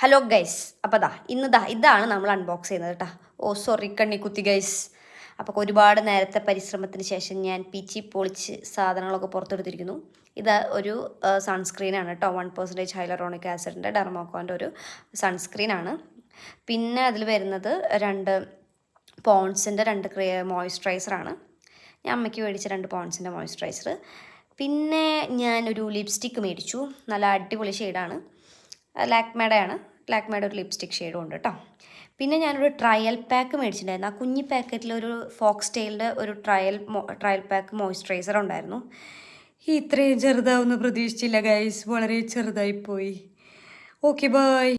Hello guys, അപ്പോൾ ഇതാണ് നമ്മൾ അൺബോക്സ് ചെയ്യുന്നത് കേട്ടോ. സോറി കണ്ണി കുത്തി ഗൈസ്. അപ്പോൾ ഒരുപാട് നേരത്തെ പരിശ്രമത്തിന് ശേഷം ഞാൻ പിച്ചി പൊളിച്ച് സാധനങ്ങളൊക്കെ പുറത്തെടുത്തിരിക്കുന്നു. ഇത് ഒരു സൺസ്ക്രീനാണ് കേട്ടോ. 1% ഹൈലറോണിക് ആസിഡിൻ്റെ ഡെർമോക്കോൻ്റെ ഒരു സൺസ്ക്രീനാണ്. പിന്നെ അതിൽ വരുന്നത് പോൺസിൻ്റെ 2 മോയ്സ്ചറൈസറാണ്. ഞാൻ അമ്മയ്ക്ക് മേടിച്ച 2 പോൺസിൻ്റെ മോയ്സ്ചറൈസർ. പിന്നെ ഞാനൊരു ലിപ്സ്റ്റിക്ക് മേടിച്ചു. നല്ല അടിപൊളി ഷെയ്ഡാണ്. ലാക്മേയുടെ ഒരു ലിപ്സ്റ്റിക് ഷെയ്ഡും ഉണ്ട് കേട്ടോ. പിന്നെ ഞാനൊരു ട്രയൽ പാക്ക് മേടിച്ചിട്ടുണ്ടായിരുന്നു. ആ കുഞ്ഞി പാക്കറ്റിലൊരു ഫോക്സ് ടെയിലിൻ്റെ ഒരു ട്രയൽ പാക്ക് മോയ്സ്ചറൈസർ ഉണ്ടായിരുന്നു. ഇത്രയും ചെറുതാവുമെന്ന് പ്രതീക്ഷിച്ചില്ല ഗൈസ്. വളരെ ചെറുതായിപ്പോയി. Okay bye.